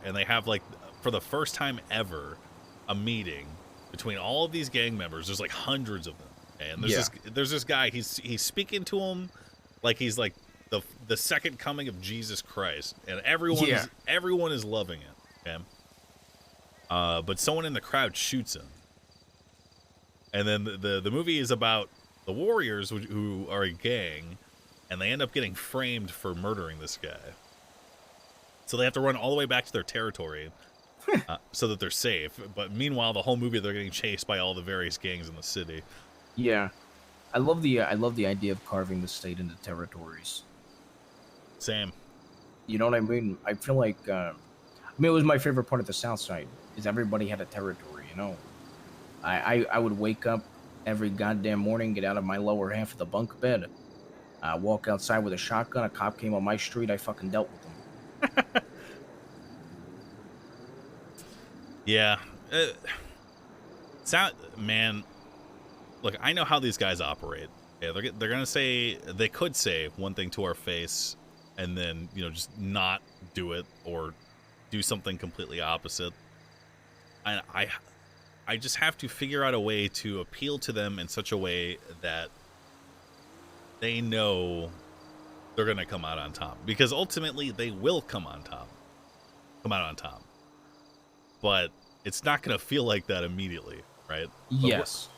and they have like for the first time ever a meeting between all of these gang members. There's like hundreds of them, and there's this guy. He's speaking to him like he's like the second coming of Jesus Christ, and everyone is loving it. Okay, but someone in the crowd shoots him, and then the movie is about the Warriors, who are a gang, and they end up getting framed for murdering this guy. So they have to run all the way back to their territory so that they're safe. But meanwhile, the whole movie, they're getting chased by all the various gangs in the city. Yeah. I love the idea of carving the state into territories. Same. You know what I mean? I feel like, it was my favorite part of the South Side, is everybody had a territory, you know? I would wake up every goddamn morning, get out of my lower half of the bunk bed, walk outside with a shotgun, a cop came on my street, I fucking dealt with them. Yeah. Man, look, I know how these guys operate. Yeah, they're gonna say, they could say one thing to our face and then, you know, just not do it or do something completely opposite. And I just have to figure out a way to appeal to them in such a way that they know they're going to come out on top, because ultimately they will come out on top, but it's not going to feel like that immediately, right? Yes.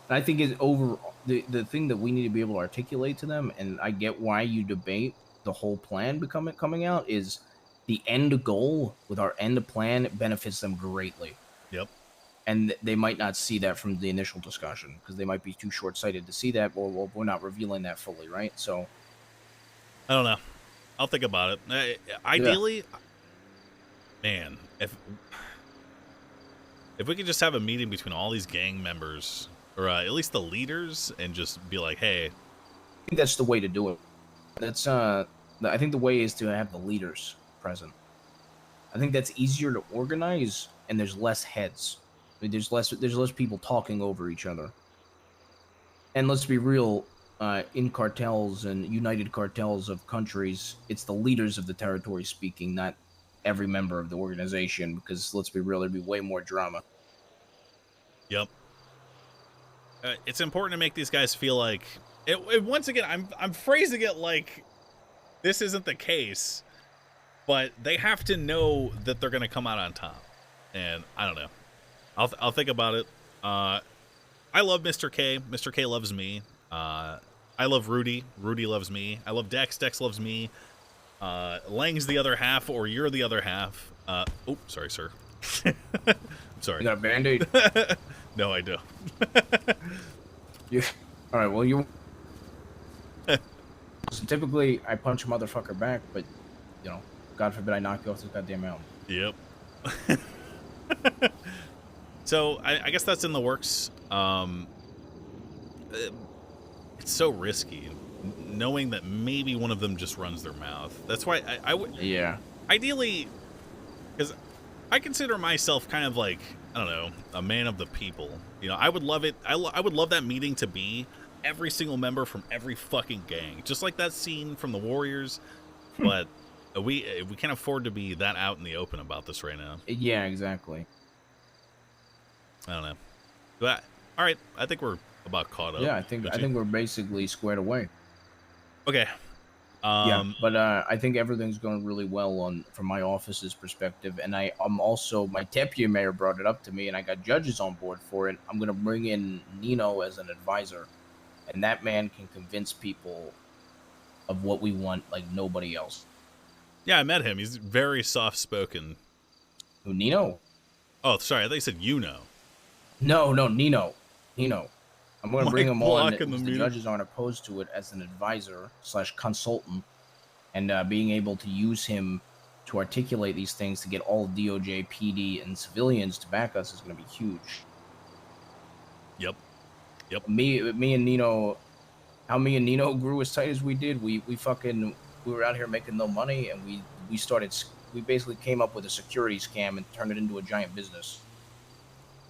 I think it's over the thing that we need to be able to articulate to them, and I get why you debate the whole plan coming out, is the end goal with our end plan benefits them greatly. Yep. And they might not see that from the initial discussion because they might be too short-sighted to see that, or we're not revealing that fully, right? So I don't know. I'll think about it. Ideally, man, if we could just have a meeting between all these gang members, or at least the leaders, and just be like, hey, I think that's the way to do it. That's I think the way is to have the leaders present. I think that's easier to organize, and there's less heads. I mean, there's less people talking over each other. And let's be real, in cartels and united cartels of countries, it's the leaders of the territory speaking, not every member of the organization, because let's be real, there'd be way more drama. Yep. It's important to make these guys feel like once again, I'm phrasing it like this isn't the case, but they have to know that they're going to come out on top. And I don't know. I'll think about it. I love Mr. K. Mr. K loves me. I love Rudy. Rudy loves me. I love Dex. Dex loves me. Lang's the other half, or you're the other half. Oh, sorry, sir. I'm sorry. You got a Band-Aid? No, I don't. All right, well, you... So typically, I punch a motherfucker back, but, you know, God forbid I knock you off this goddamn mountain. Yep. So, I guess that's in the works. It's so risky, knowing that maybe one of them just runs their mouth. That's why I would... Yeah. Ideally, because I consider myself kind of like, I don't know, a man of the people. You know, I would love it. I would love that meeting to be every single member from every fucking gang, just like that scene from the Warriors. But we can't afford to be that out in the open about this right now. Yeah, exactly. I don't know. But all right, I think we're about caught up. Yeah, I think we're basically squared away. Okay. Yeah, but I think everything's going really well from my office's perspective, and I'm also, my deputy mayor brought it up to me, and I got judges on board for it. I'm going to bring in Nino as an advisor, and that man can convince people of what we want like nobody else. Yeah, I met him. He's very soft-spoken. Who, Nino? Oh, sorry, I thought you said you know. No, Nino. I'm going to bring him on. The judges aren't opposed to it as an advisor / consultant, and being able to use him to articulate these things to get all DOJ, PD, and civilians to back us is going to be huge. Yep. Me and Nino, how me and Nino grew as tight as we did. We were out here making no money, and we basically came up with a security scam and turned it into a giant business.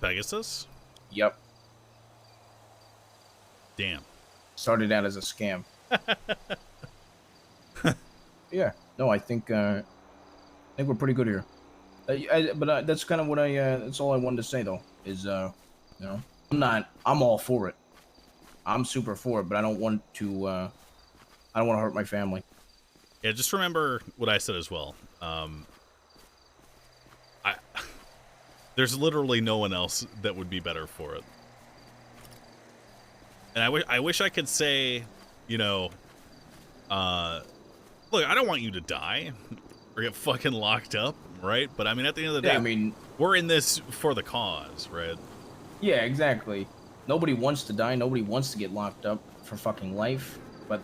Pegasus? Yep. Damn. Started out as a scam. Yeah. No, I think we're pretty good here. But that's kind of what that's all I wanted to say though. Is I'm all for it. I'm super for it, but I don't want to. I don't want to hurt my family. Yeah, just remember what I said as well. I there's literally no one else that would be better for it. And I wish I could say, look, I don't want you to die or get fucking locked up, right? But I mean, at the end of the day, I mean, we're in this for the cause, right? Yeah, exactly. Nobody wants to die. Nobody wants to get locked up for fucking life. But,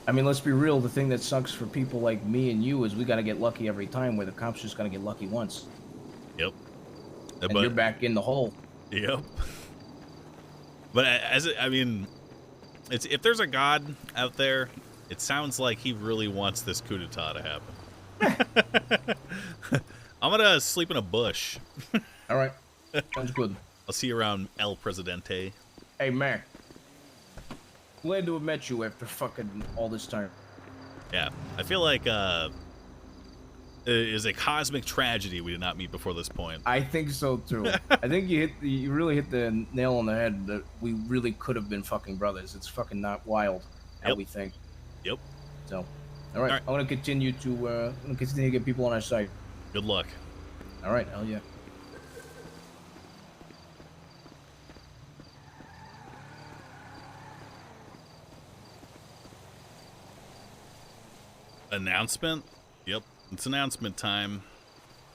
I mean, let's be real. The thing that sucks for people like me and you is we got to get lucky every time, where the cops just got to get lucky once. Yep. And you're back in the hole. Yep. But if there's a God out there, it sounds like he really wants this coup d'etat to happen. I'm gonna sleep in a bush. All right. Sounds good. I'll see you around El Presidente. Hey, Mac. Glad to have met you after fucking all this time. Yeah, I feel like it is a cosmic tragedy we did not meet before this point. I think so too. I think you really hit the nail on the head that we really could have been fucking brothers. It's fucking not wild how we think. Yep. So, all right. I'm gonna continue to get people on our side. Good luck. All right. Hell yeah. Announcement? Yep, it's announcement time.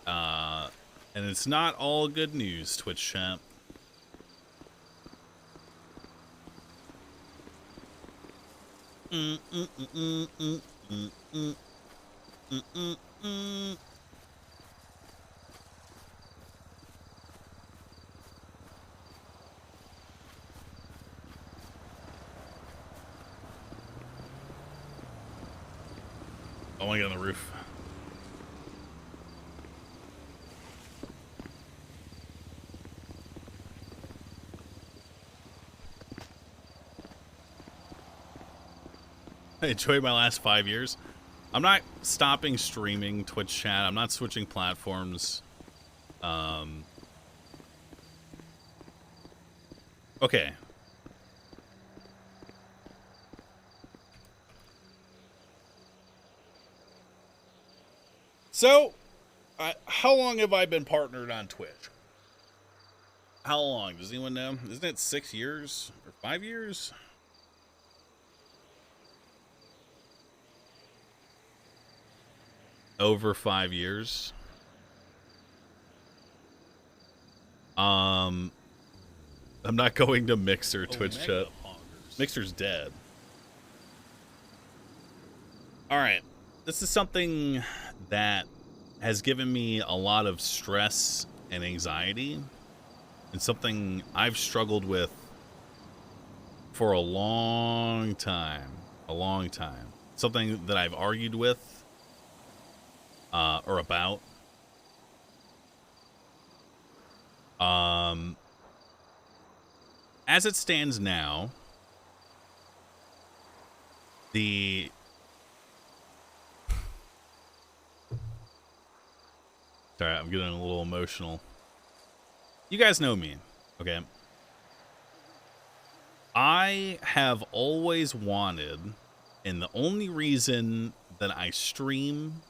And it's not all good news, Twitch chat. I want to get on the roof. I enjoyed my last 5 years. I'm not stopping streaming Twitch chat. I'm not switching platforms. Okay. So, how long have I been partnered on Twitch? How long? Does anyone know? Isn't it 6 years or 5 years? Over 5 years. I'm not going to Mixer Twitch chat. Mixer's dead. All right. This is something that has given me a lot of stress and anxiety, and something I've struggled with for a long time. Something that I've argued with or about. As it stands now, sorry, I'm getting a little emotional. You guys know me, okay? I have always wanted, and the only reason that I stream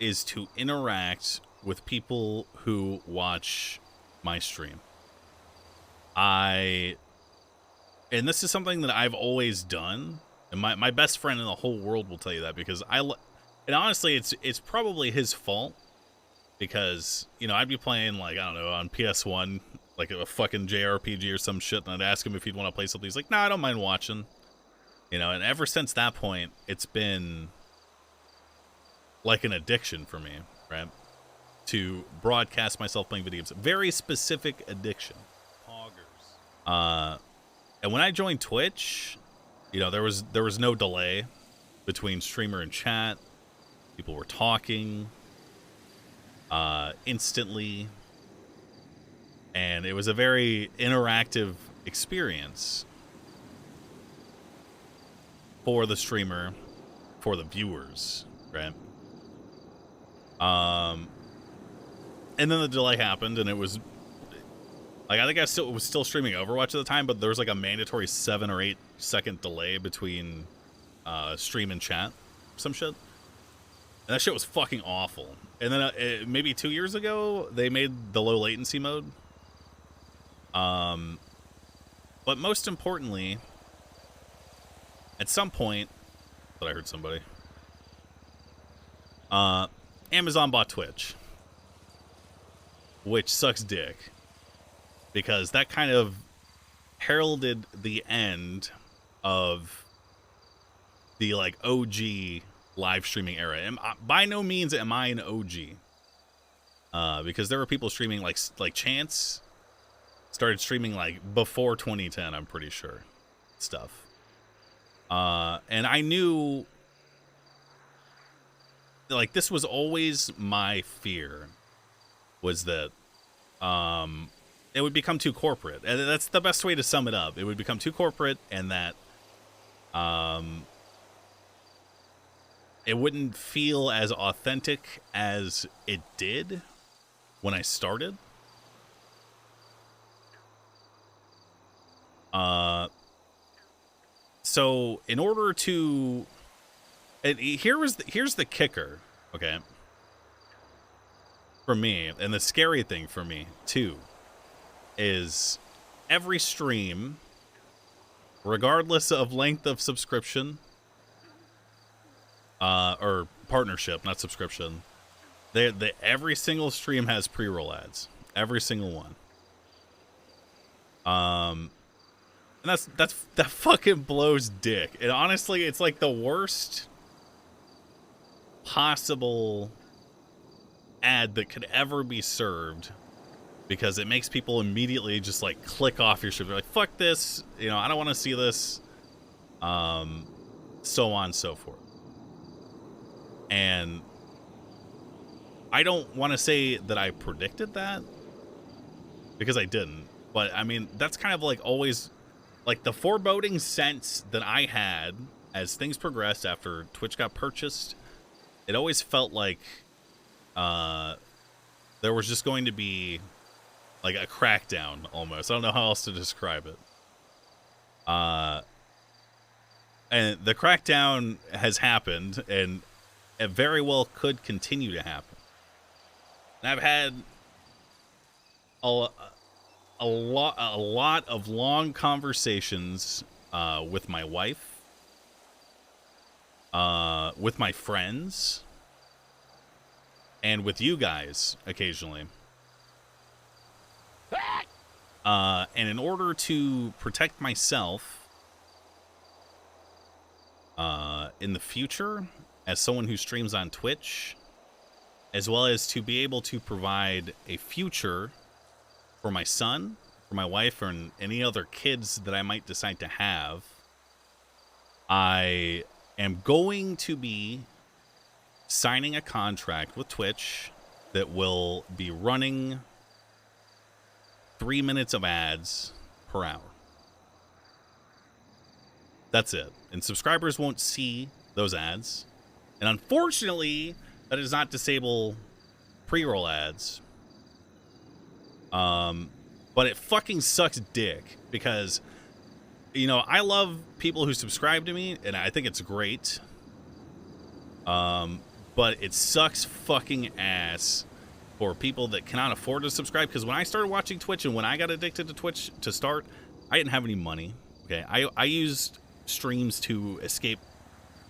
is to interact with people who watch my stream. And this is something that I've always done, and my best friend in the whole world will tell you that, because and honestly, it's probably his fault, because, I'd be playing, like, I don't know, on PS1, like a fucking JRPG or some shit, and I'd ask him if he'd want to play something. He's like, nah, I don't mind watching. And ever since that point, it's been like an addiction for me, right? To broadcast myself playing video games. Very specific addiction. And when I joined Twitch, there was no delay between streamer and chat. People were talking instantly, and it was a very interactive experience for the streamer, for the viewers, right? And then the delay happened, and it was like, I think I was still streaming Overwatch at the time, but there was like a mandatory 7 or 8 second delay between stream and chat, some shit. And that shit was fucking awful. And then maybe 2 years ago, they made the low latency mode. But most importantly, at some point, I heard somebody. Amazon bought Twitch, which sucks dick, because that kind of heralded the end of the like OG live streaming era. And by no means am I an OG, because there were people streaming like Chance started streaming like before 2010. I'm pretty sure stuff. And I knew, like, this was always my fear, was that it would become too corporate. And that's the best way to sum it up. It would become too corporate, and that it wouldn't feel as authentic as it did when I started. So in order to, and here's the kicker, okay, for me, and the scary thing for me too, is every stream, regardless of length of subscription, or partnership, not subscription, every single stream has pre-roll ads, every single one. And that fucking blows dick. And honestly, it's like the worst possible ad that could ever be served, because it makes people immediately just like click off your stream. They're like, fuck this, you know, I don't want to see this, so on and so forth. And I don't want to say that I predicted that, because I didn't. But I mean, that's kind of like always like the foreboding sense that I had as things progressed after Twitch got purchased. It always felt like there was just going to be like a crackdown almost. I don't know how else to describe it. And the crackdown has happened, and it very well could continue to happen. And I've had a lot of long conversations with my wife, with my friends, and with you guys occasionally. And in order to protect myself in the future as someone who streams on Twitch, as well as to be able to provide a future for my son, for my wife, or any other kids that I might decide to have, I am going to be signing a contract with Twitch that will be running 3 minutes of ads per hour. That's it. And subscribers won't see those ads. And unfortunately, that does not disable pre-roll ads. But it fucking sucks dick, because, you know, I love people who subscribe to me, and I think it's great. But it sucks fucking ass for people that cannot afford to subscribe, because when I started watching Twitch and when I got addicted to Twitch to start, I didn't have any money. Okay, I used streams to escape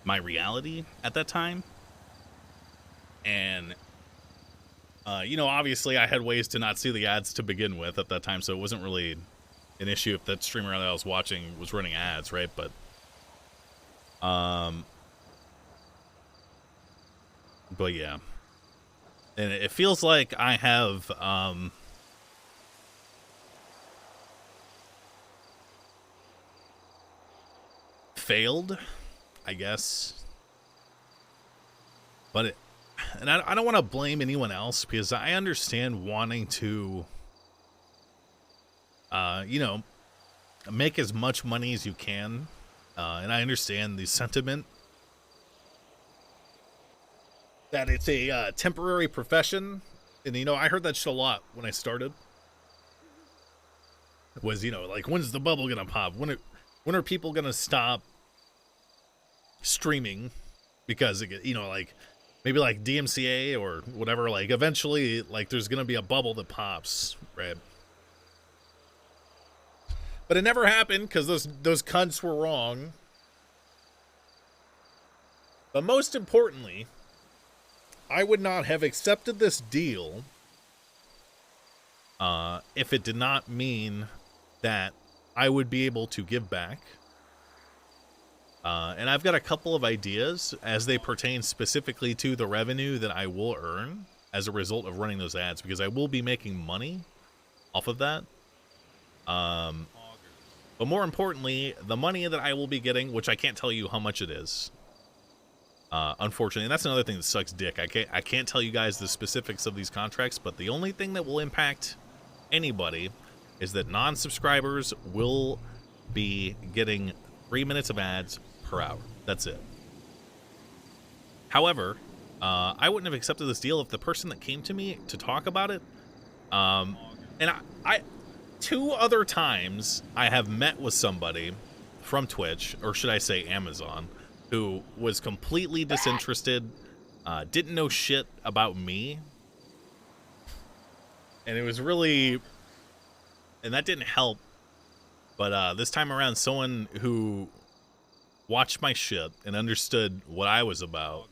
my reality at that time. And you know, obviously I had ways to not see the ads to begin with at that time, so it wasn't really an issue if that streamer that I was watching was running ads, right? But yeah. And it feels like I have failed, I guess. But and I don't want to blame anyone else, because I understand wanting to, you know, make as much money as you can. And I understand the sentiment. that it's a temporary profession. And, you know, I heard that shit a lot when I started. Was, you know, like, when's the bubble gonna pop? When are people gonna stop streaming? Because, you know, like, maybe like DMCA or whatever, like, eventually, like, there's gonna be a bubble that pops, right? But it never happened because those cunts were wrong. But most importantly, I would not have accepted this deal if it did not mean that I would be able to give back. And I've got a couple of ideas as they pertain specifically to the revenue that I will earn as a result of running those ads, because I will be making money off of that. But more importantly, the money that I will be getting, which I can't tell you how much it is, unfortunately, and that's another thing that sucks dick. I can't tell you guys the specifics of these contracts, but the only thing that will impact anybody is that non-subscribers will be getting 3 minutes of ads per hour. That's it. However, I wouldn't have accepted this deal if the person that came to me to talk about it, and I 2 other times I have met with somebody from Twitch, or should I say Amazon, who was completely disinterested, didn't know shit about me, and it was really, and that didn't help. But this time around, someone who watched my shit and understood what I was about,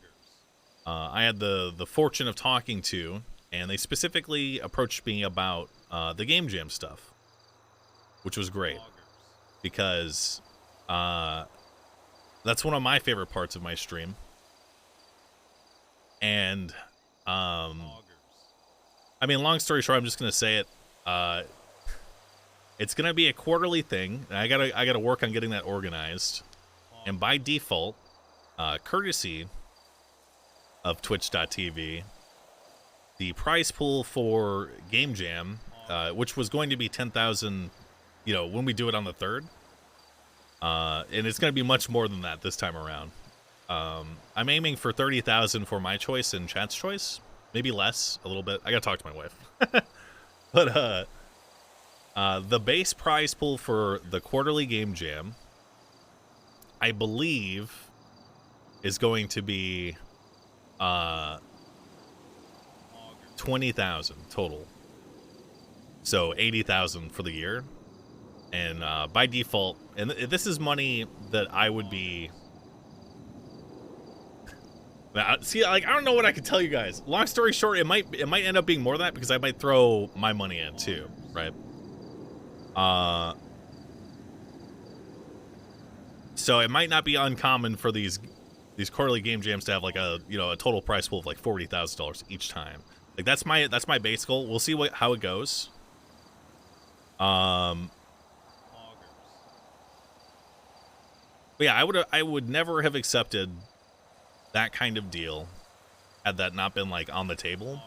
I had the fortune of talking to, and they specifically approached me about the Game Jam stuff, which was great, because that's one of my favorite parts of my stream. And I mean, long story short, I'm just gonna say it. It's gonna be a quarterly thing. And I gotta work on getting that organized. And by default, courtesy of Twitch.tv, the prize pool for Game Jam, which was going to be 10,000, you know, when we do it on the 3rd, and it's going to be much more than that this time around. I'm aiming for 30,000 for my choice and chat's choice, maybe less, a little bit. I gotta talk to my wife. But the base prize pool for the quarterly Game Jam, I believe, is going to be 20,000 total. So 80,000 for the year. And by default, and this is money that I would be... See, like, I don't know what I can tell you guys. Long story short, it might end up being more than that, because I might throw my money in too, right? So it might not be uncommon for these quarterly Game Jams to have like a total prize pool of like $40,000 each time. Like that's my base goal. We'll see how it goes. But yeah, I would never have accepted that kind of deal had that not been like on the table.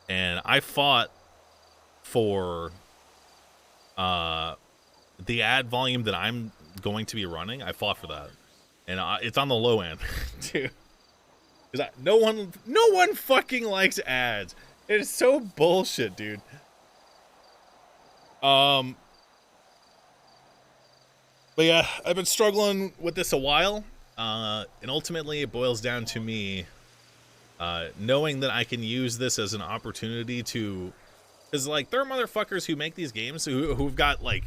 And I fought for the ad volume that I'm going to be running. I fought for that, and it's on the low end too, because no one fucking likes ads. It is so bullshit, dude. But yeah, I've been struggling with this a while, and ultimately it boils down to me knowing that I can use this as an opportunity to, because like there are motherfuckers who make these games who've got like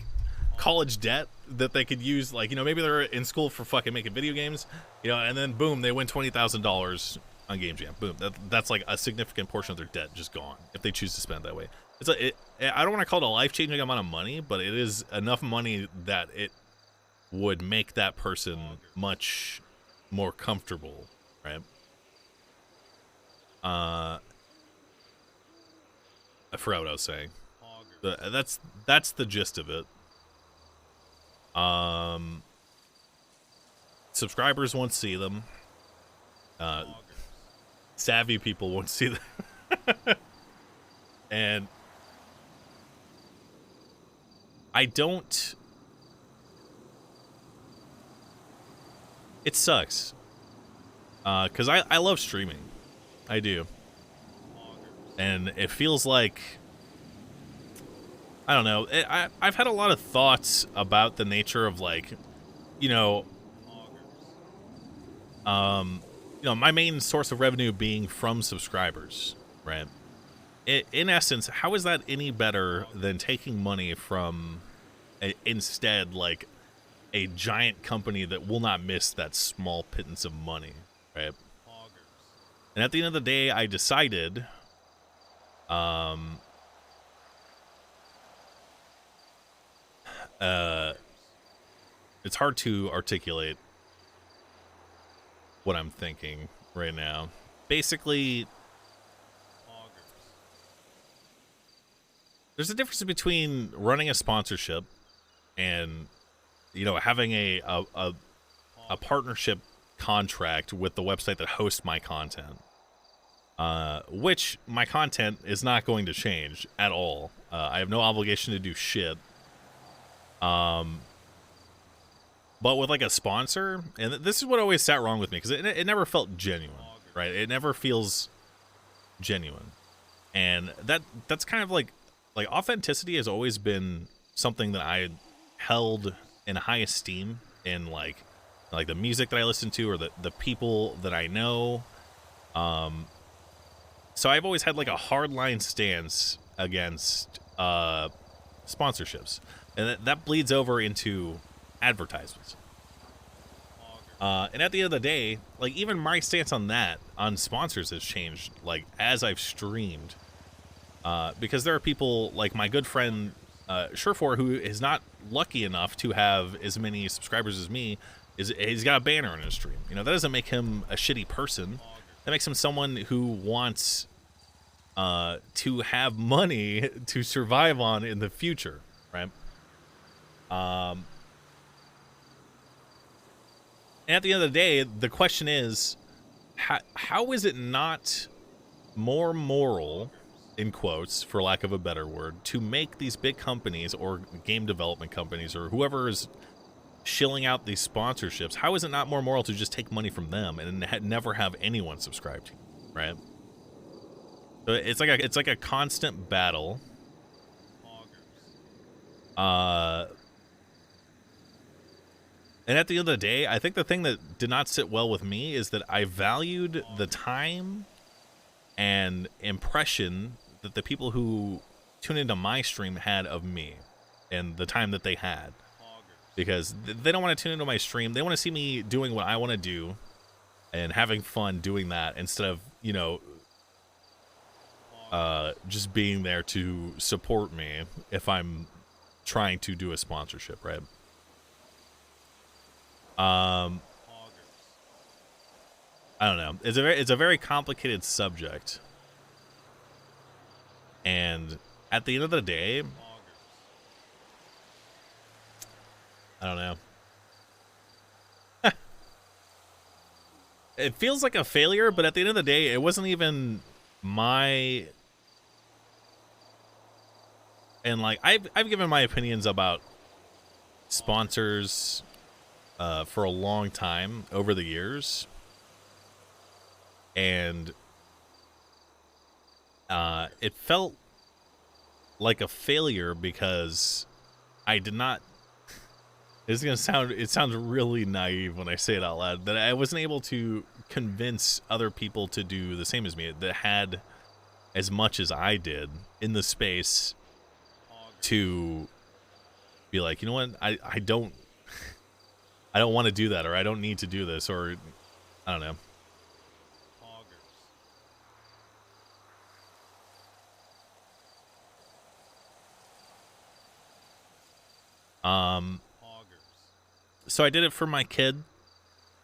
college debt that they could use, like, you know, maybe they're in school for fucking making video games, you know, and then boom, they win $20,000 on Game Jam. Boom, that's like a significant portion of their debt just gone if they choose to spend it that way. I don't want to call it a life-changing amount of money, but it is enough money that it would make that person much more comfortable, right? I forgot what I was saying. That's the gist of it. Subscribers won't see them. Savvy people won't see them. And I don't... It sucks. Because I love streaming. I do. And it feels like, I don't know, I've had a lot of thoughts about the nature of, like, you know, my main source of revenue being from subscribers, right? In essence, how is that any better than taking money from, instead, like, a giant company that will not miss that small pittance of money, right? And at the end of the day, I decided, it's hard to articulate what I'm thinking right now. Basically, there's a difference between running a sponsorship and, you know, having a partnership contract with the website that hosts my content, which my content is not going to change at all. I have no obligation to do shit. But with, like, a sponsor, and this is what always sat wrong with me, because it never felt genuine, right? It never feels genuine. And that's kind of like authenticity has always been something that I held in high esteem in, like the music that I listen to, or the people that I know. So I've always had, like, a hardline stance against sponsorships, and that bleeds over into advertisements. And at the end of the day, like, even my stance on sponsors has changed, like, as I've streamed. Because there are people like my good friend Surefor, who is not lucky enough to have as many subscribers as me. He's got a banner on his stream. You know, that doesn't make him a shitty person. That makes him someone who wants to have money to survive on in the future, right? And at the end of the day, the question is, how is it not more moral, in quotes, for lack of a better word, to make these big companies or game development companies or whoever is shilling out these sponsorships, how is it not more moral to just take money from them and never have anyone subscribe to you, right? So it's like a constant battle. And at the end of the day, I think the thing that did not sit well with me is that I valued the time and impression that the people who tune into my stream had of me and the time that they had. Because they don't want to tune into my stream. They want to see me doing what I want to do and having fun doing that instead of, you know, just being there to support me if I'm trying to do a sponsorship, right? I don't know. It's a very complicated subject. And at the end of the day, I don't know. It feels like a failure, but at the end of the day, it wasn't even my... And, like, I've given my opinions about sponsors for a long time over the years. And it felt like a failure because I did not... It sounds really naive when I say it out loud, that I wasn't able to convince other people to do the same as me that had as much as I did in the space to be like, you know what, I don't want to do that, or I don't need to do this, or I don't know. So I did it for my kid,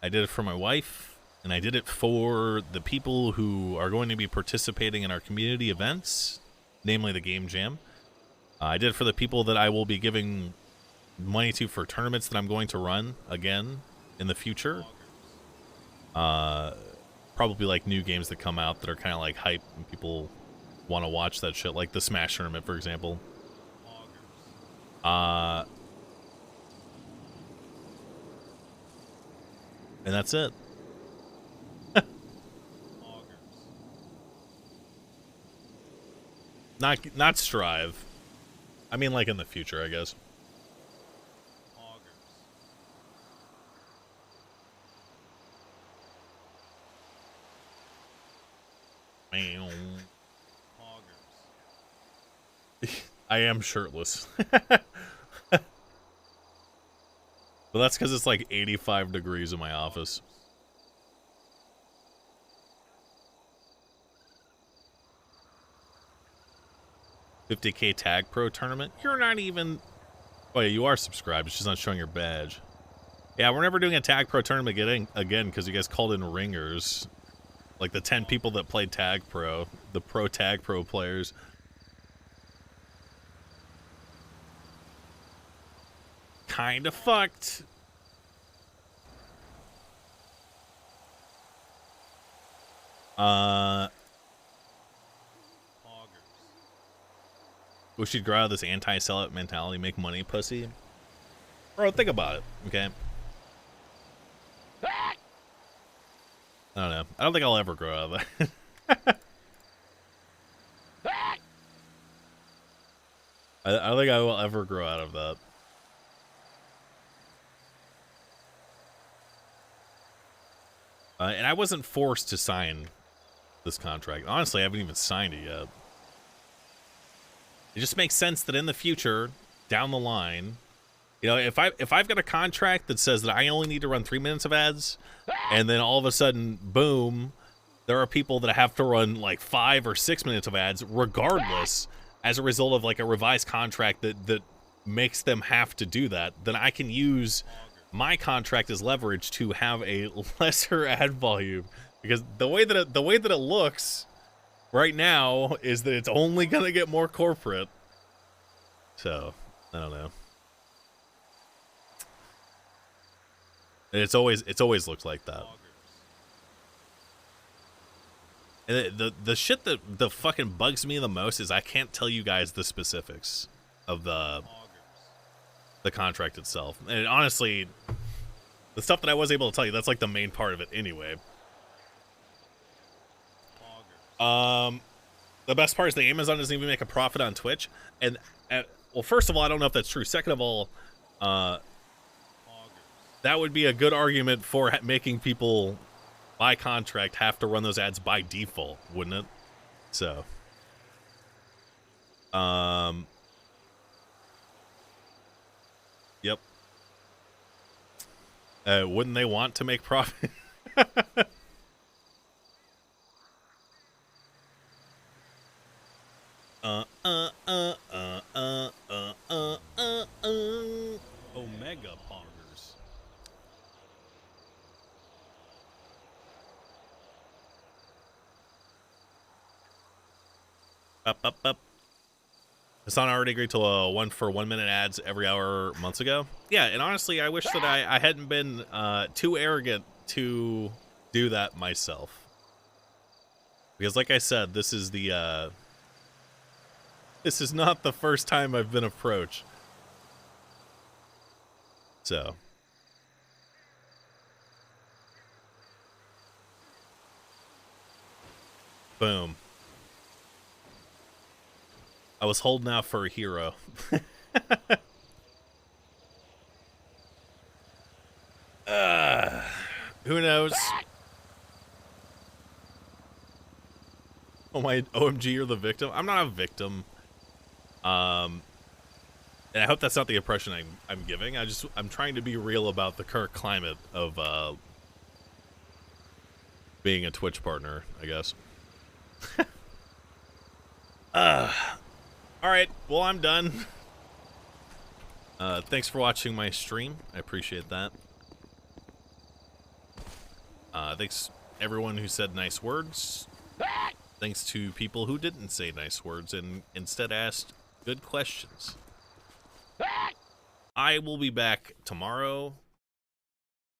I did it for my wife, and I did it for the people who are going to be participating in our community events, namely the Game Jam. I did it for the people that I will be giving money to for tournaments that I'm going to run again in the future. Probably like new games that come out that are kind of like hype and people want to watch that shit, like the Smash tournament, for example. And that's it. Not strive. I mean, like in the future, I guess. I am shirtless. But that's because it's like 85 degrees in my office. $50K Tag Pro tournament? You're not even... Oh, yeah, you are subscribed. It's just not showing your badge. Yeah, we're never doing a Tag Pro tournament again because you guys called in ringers. Like the 10 people that played Tag Pro. The Pro Tag Pro players. Kinda fucked. We should grow out of this anti-sellout mentality, make money, pussy. Bro, think about it, okay? I don't know. I don't think I'll ever grow out of that. I don't think I will ever grow out of that. And I wasn't forced to sign this contract. Honestly, I haven't even signed it yet. It just makes sense that in the future, down the line, you know, if I've got a contract that says that I only need to run 3 minutes of ads, and then all of a sudden, boom, there are people that have to run like 5 or 6 minutes of ads, regardless, as a result of like a revised contract that makes them have to do that, then I can use my contract as leverage to have a lesser ad volume, because the way that it looks right now is that it's only gonna get more corporate. So I don't know. It's always looked like that. And the shit that fucking bugs me the most is I can't tell you guys the specifics of the contract itself. And honestly, the stuff that I was able to tell you, that's like the main part of it anyway. The best part is that Amazon doesn't even make a profit on Twitch. And well, first of all, I don't know if that's true. Second of all, that would be a good argument for making people by contract have to run those ads by default, wouldn't it? So, yep. Wouldn't they want to make profit? Omega pongers. Up. Hassan already agreed to a 1 minute ads every hour months ago. Yeah, and honestly, I wish that I hadn't been too arrogant to do that myself. Because like I said, this is not the first time I've been approached. So. Boom. I was holding out for a hero. Who knows? Oh my, OMG, you're the victim? I'm not a victim. And I hope that's not the impression I'm giving. I'm trying to be real about the current climate of being a Twitch partner, I guess. Alright, well, I'm done. Thanks for watching my stream. I appreciate that. Thanks everyone who said nice words. Thanks to people who didn't say nice words and instead asked good questions. I will be back tomorrow